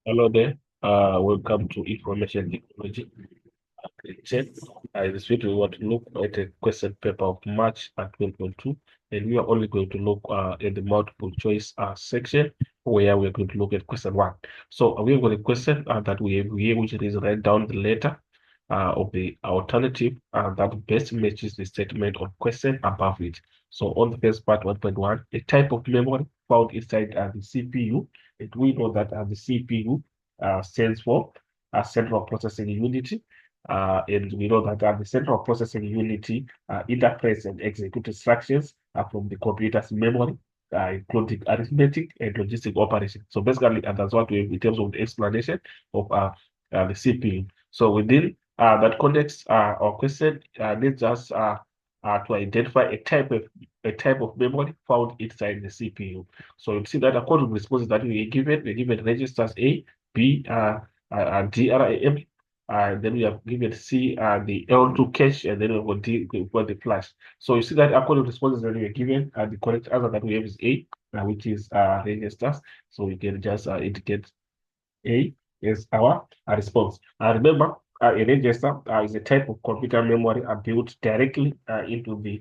Hello there. Welcome to Information Technology. Section. This week we want to look at a question paper of March 2022, and we are only going to look at the multiple choice section where we're going to look at question one. So we've got a question that we have here, which is write down the letter of the alternative that best matches the statement of question above it. So on the first part, 1.1, a type of memory found inside the CPU. And we know that the CPU stands for Central Processing Unit. And we know that the central processing unit interprets and executes instructions from the computer's memory, including arithmetic and logistic operations. So basically, that's what we have in terms of the explanation of the CPU. So within that context, our question needs us to identify a type of memory found inside the CPU. So you see that according to the responses that we're given registers A, B, DRAM, then we have given C the L2 cache, and then we've got the flash. So you see that according to responses that we are given, the correct answer that we have is A, which is registers. So we can just indicate A is our response. Remember, a register is a type of computer memory built directly into the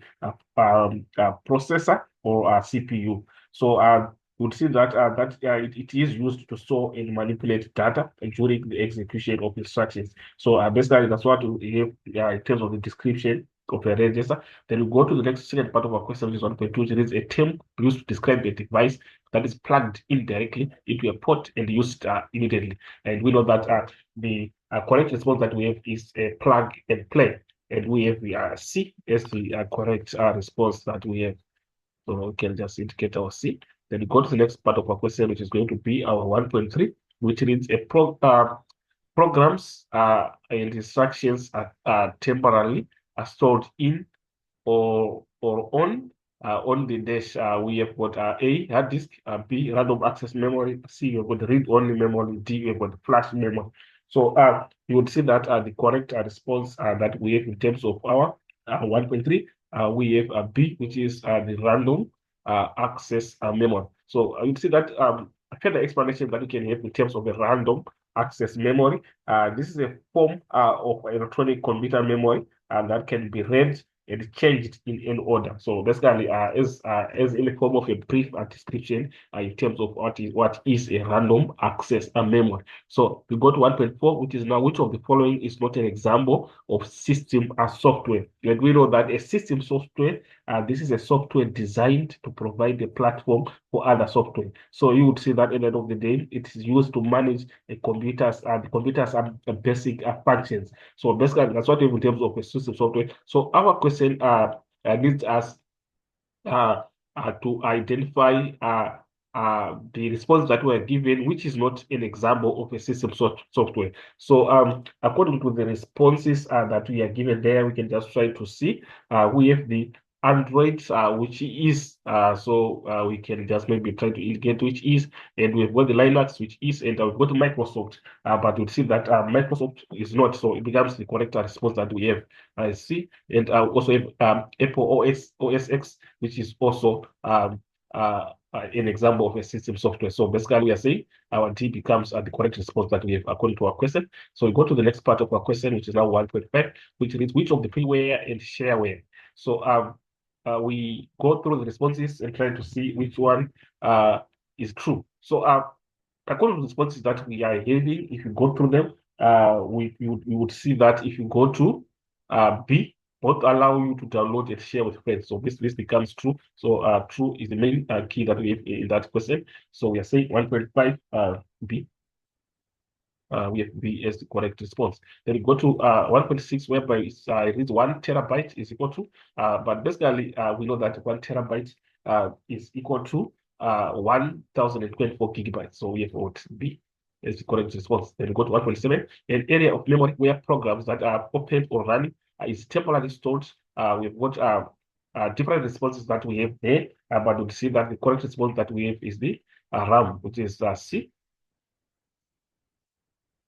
processor or CPU. So you would see that it is used to store and manipulate data during the execution of instructions. So basically, that's what we have in terms of the description of a register. Then we go to the next second part of our question, which is 1.2, which is a term used to describe a device that is plugged in directly into a port and used immediately. And we know that the correct response that we have is plug and play. And we have the C as the correct response that we have. So we can just indicate our C. Then we go to the next part of our question, which is going to be our 1.3, which reads programs and instructions are temporarily stored in or on the dash. We have got A, hard disk, B, random access memory, C, you've got read-only memory, D, you've got flash memory. So you would see that the correct response that we have in terms of our 1.3, we have B, which is the random access memory. So you see that a further explanation that we can have in terms of the random access memory. This is a form of electronic computer memory that can be read and changed in any order. So basically, as in the form of a brief description in terms of what is a random access memory. So we go to 1.4, which is now which of the following is not an example of system as software. And we know that a system software, this is a software designed to provide a platform for other software. So you would see that at the end of the day, it is used to manage a the computer's basic functions. So basically, that's what we have in terms of a system software. So our question needs us to identify the response that were given, which is not an example of a system software. So according to the responses that we are given there, we can just try to see. We have the Android, which is, we can just maybe try to indicate which is, and we've got the Linux, which is, and we've got Microsoft, but you'll see that Microsoft is not, so it becomes the correct response that we have. I see, and also have Apple OS X, which is also an example of a system software. So basically, we are saying our D becomes the correct response that we have according to our question. So we go to the next part of our question, which is now 1.5, which reads which of the freeware and shareware. So we go through the responses and try to see which one is true. So according to the responses that we are having, if you go through them, you would see that if you go to B, both allow you to download and share with friends. So this becomes true. So true is the main key that we have in that question. So we are saying 1.5 B. We have B as the correct response. Then we go to 1.6, whereby it is 1 terabyte is equal to, but basically we know that 1 terabyte is equal to 1024 gigabytes. So we have what B is the correct response. Then we go to 1.7, an area of memory where programs that are open or running is temporarily stored. We've got different responses that we have there, but we see that the correct response that we have is the RAM, which is C.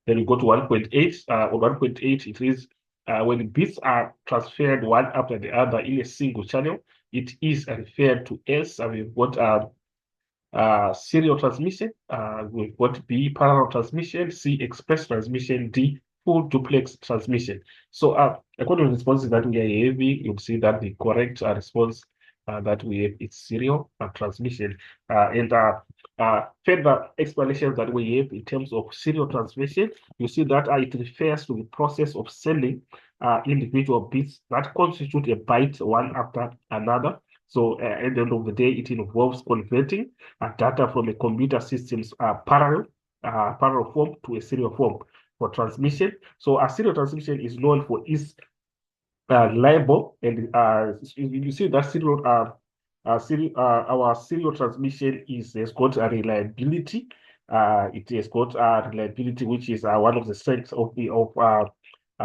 Then we go to 1.8. On 1.8, it is when bits are transferred one after the other in a single channel, it is referred to as, we've got serial transmission. We've got B, parallel transmission, C, express transmission, D, full duplex transmission. So according to the responses that we are having, you'll see that the correct response that we have is serial transmission. And further explanations that we have in terms of serial transmission, you see that it refers to the process of sending individual bits that constitute a byte one after another. So at the end of the day, it involves converting data from a computer system's parallel form to a serial form for transmission. So a serial transmission is known for its reliable, and you see that our serial transmission has got a reliability. It has got a reliability, which is one of the strengths of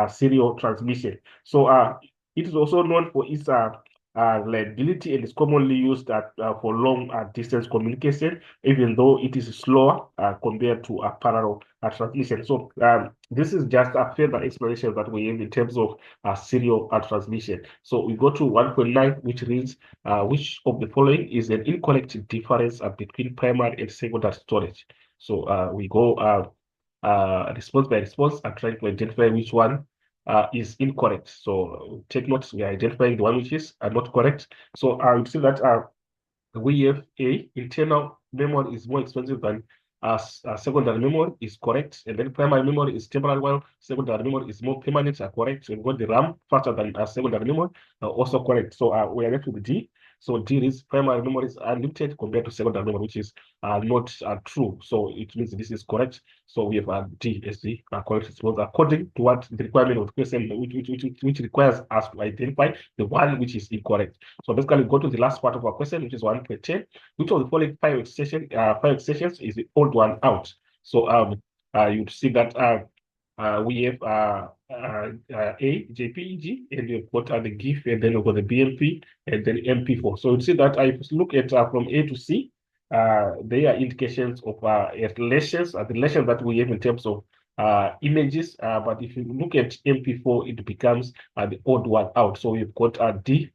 serial transmission. So it is also known for its reliability, and is commonly used for long distance communication, even though it is slower compared to a parallel transmission. So this is just a further explanation that we have in terms of serial transmission. So we go to 1.9, which reads, which of the following is an incorrect difference between primary and secondary storage? So we go response by response and trying to identify which one is incorrect. So take note, we are identifying the one which is not correct. So you see that we have A, internal memory is more expensive than secondary memory is correct, and then primary memory is temporary, while secondary memory is more permanent, correct. So we got the RAM faster than secondary memory, also correct. So we are left with D. So D is primary memory is unlimited compared to secondary memory, which is not true. So it means this is correct. So we have D as the correct response according to what the requirement of the question, which requires us to identify the one which is incorrect. So basically, go to the last part of our question, which is 1.10. Which of the following five extensions is the old one out? So you'd see that we have A, JPEG, and we've got the GIF, and then we've got the BMP, and then MP4. So you'd see that if you look at from A to C, they are indications of relations, the relations that we have in terms of images. But if you look at MP4, it becomes the odd one out. So we've got D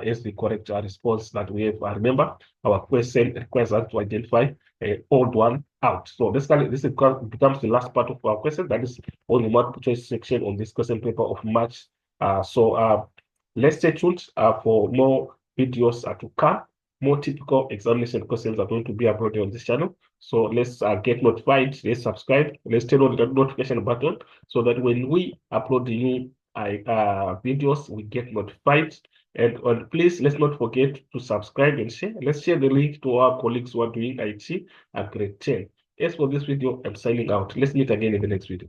is the correct response that we have. Remember, our question requires us to identify an old one out. So basically, this becomes the last part of our question. That is on the multiple choice section on this question paper of March. So let's stay tuned for more videos to come. More typical examination questions are going to be uploaded on this channel. So let's get notified. Let's subscribe. Let's turn on the notification button so that when we upload the new videos, we get notified. And please, let's not forget to subscribe and share. Let's share the link to our colleagues who are doing IT at grade 10. As for this video, I'm signing out. Let's meet again in the next video.